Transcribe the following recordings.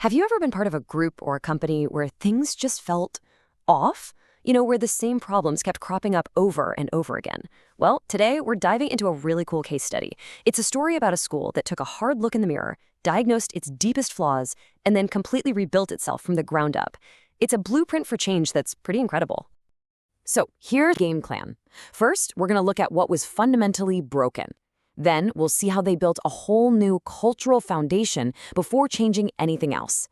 Have you ever been part of a group or a company where things just felt off? Where the same problems kept cropping up over and over again? Well, today we're diving into a really cool case study. It's a story about a school that took a hard look in the mirror, diagnosed its deepest flaws, and then completely rebuilt itself from the ground up. It's a blueprint for change that's pretty incredible. So here's the game plan. First, we're going to look at what was fundamentally broken. Then we'll see how they built a whole new cultural foundation before changing anything else.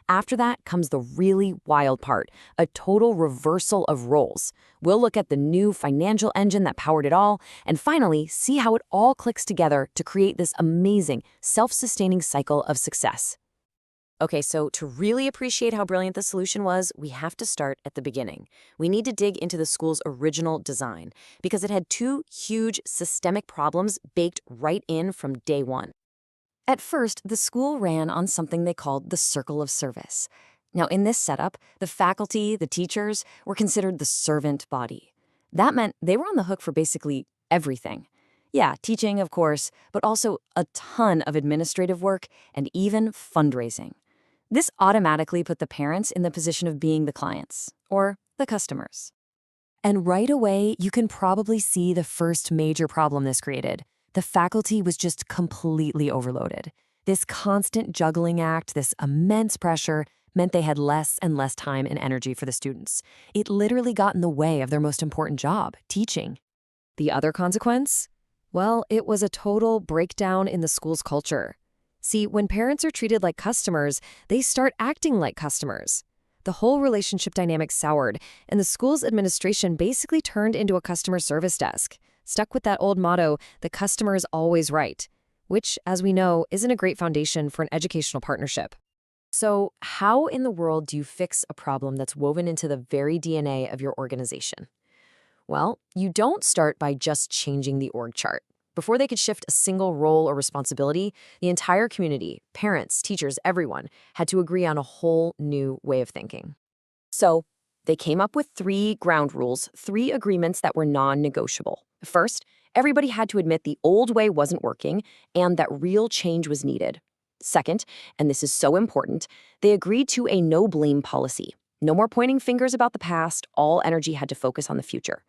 After that comes the really wild part, a total reversal of roles. We'll look at the new financial engine that powered it all, and finally see how it all clicks together to create this amazing, self-sustaining cycle of success. Okay, so to really appreciate how brilliant the solution was, we have to start at the beginning. We need to dig into the school's original design, because it had two huge systemic problems baked right in from day one. At first, the school ran on something they called the circle of service. Now, in this setup, the faculty, the teachers, were considered the servant body. That meant they were on the hook for basically everything. Yeah, teaching, of course, but also a ton of administrative work and even fundraising. This automatically put the parents in the position of being the clients, or the customers. And right away, you can probably see the first major problem this created. The faculty was just completely overloaded. This constant juggling act, this immense pressure, meant they had less and less time and energy for the students. It literally got in the way of their most important job, teaching. The other consequence? Well, it was a total breakdown in the school's culture. See, when parents are treated like customers, they start acting like customers. The whole relationship dynamic soured, and the school's administration basically turned into a customer service desk, stuck with that old motto, the customer is always right, which, as we know, isn't a great foundation for an educational partnership. So, how in the world do you fix a problem that's woven into the very DNA of your organization? Well, you don't start by just changing the org chart. Before they could shift a single role or responsibility, the entire community, parents, teachers, everyone, had to agree on a whole new way of thinking. So, they came up with 3 ground rules, 3 agreements that were non-negotiable. First, everybody had to admit the old way wasn't working and that real change was needed. Second, and this is so important, they agreed to a no-blame policy. No more pointing fingers about the past, all energy had to focus on the future.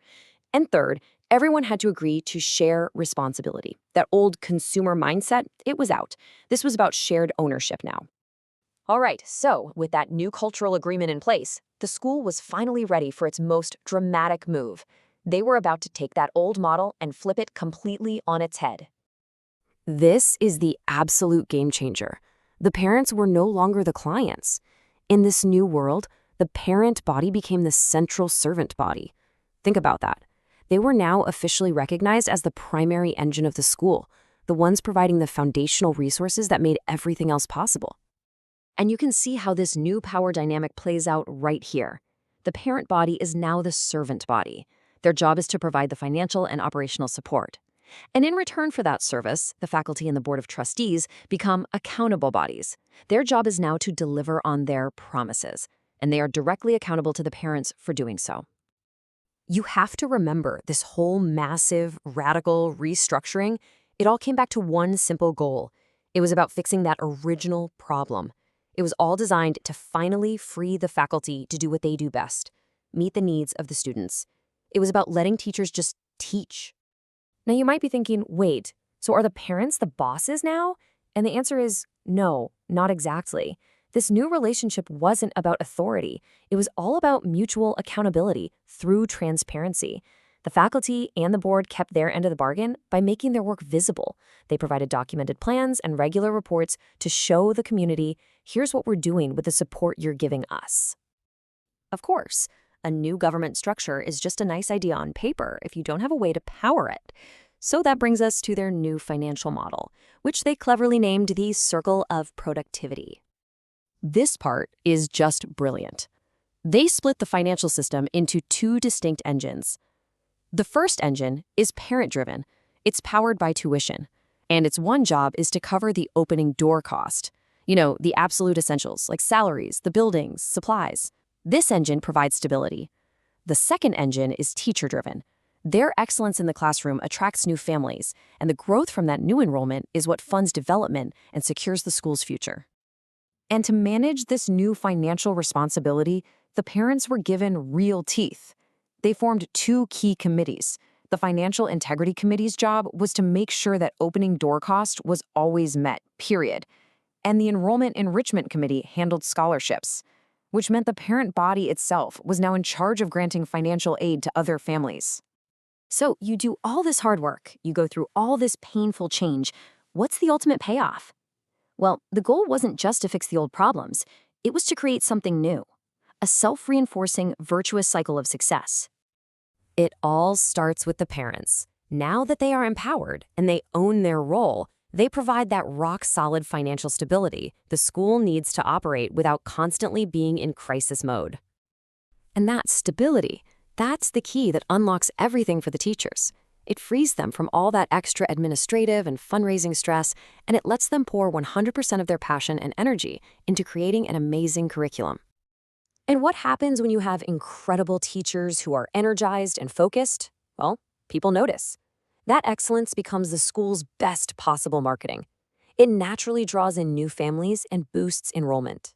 And third, everyone had to agree to share responsibility. That old consumer mindset, it was out. This was about shared ownership now. All right, so with that new cultural agreement in place, the school was finally ready for its most dramatic move. They were about to take that old model and flip it completely on its head. This is the absolute game changer. The parents were no longer the clients. In this new world, the parent body became the central servant body. Think about that. They were now officially recognized as the primary engine of the school, the ones providing the foundational resources that made everything else possible. And you can see how this new power dynamic plays out right here. The parent body is now the servant body. Their job is to provide the financial and operational support. And in return for that service, the faculty and the board of trustees become accountable bodies. Their job is now to deliver on their promises, and they are directly accountable to the parents for doing so. You have to remember this whole massive, radical restructuring, it all came back to one simple goal. It was about fixing that original problem. It was all designed to finally free the faculty to do what they do best, meet the needs of the students. It was about letting teachers just teach. Now you might be thinking, wait, so are the parents the bosses now? And the answer is no, not exactly. This new relationship wasn't about authority. It was all about mutual accountability through transparency. The faculty and the board kept their end of the bargain by making their work visible. They provided documented plans and regular reports to show the community, here's what we're doing with the support you're giving us. Of course, a new government structure is just a nice idea on paper if you don't have a way to power it. So that brings us to their new financial model, which they cleverly named the Circle of Productivity. This part is just brilliant. They split the financial system into 2 distinct engines. The first engine is parent-driven. It's powered by tuition, and its one job is to cover the opening door cost. The absolute essentials like salaries, the buildings, supplies. This engine provides stability. The second engine is teacher-driven. Their excellence in the classroom attracts new families, and the growth from that new enrollment is what funds development and secures the school's future. And to manage this new financial responsibility, the parents were given real teeth. They formed two key committees. The Financial Integrity Committee's job was to make sure that opening door cost was always met, period. And the Enrollment Enrichment Committee handled scholarships, which meant the parent body itself was now in charge of granting financial aid to other families. So you do all this hard work, you go through all this painful change. What's the ultimate payoff? Well, the goal wasn't just to fix the old problems, it was to create something new, a self-reinforcing, virtuous cycle of success. It all starts with the parents. Now that they are empowered and they own their role, they provide that rock-solid financial stability the school needs to operate without constantly being in crisis mode. And that stability, that's the key that unlocks everything for the teachers. It frees them from all that extra administrative and fundraising stress, and it lets them pour 100% of their passion and energy into creating an amazing curriculum. And what happens when you have incredible teachers who are energized and focused? Well, people notice. That excellence becomes the school's best possible marketing. It naturally draws in new families and boosts enrollment.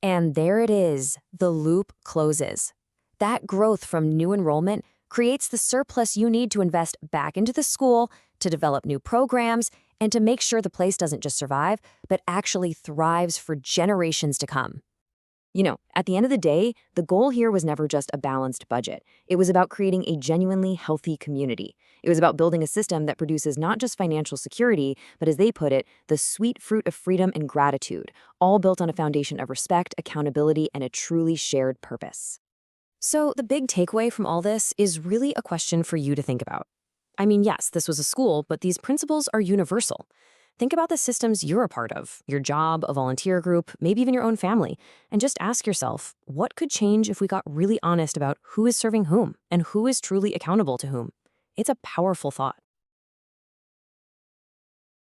And there it is, the loop closes. That growth from new enrollment creates the surplus you need to invest back into the school, to develop new programs, and to make sure the place doesn't just survive, but actually thrives for generations to come. At the end of the day, the goal here was never just a balanced budget. It was about creating a genuinely healthy community. It was about building a system that produces not just financial security, but as they put it, the sweet fruit of freedom and gratitude, all built on a foundation of respect, accountability, and a truly shared purpose. So the big takeaway from all this is really a question for you to think about. I mean, yes, this was a school, but these principles are universal. Think about the systems you're a part of, your job, a volunteer group, maybe even your own family, and just ask yourself, what could change if we got really honest about who is serving whom and who is truly accountable to whom? It's a powerful thought.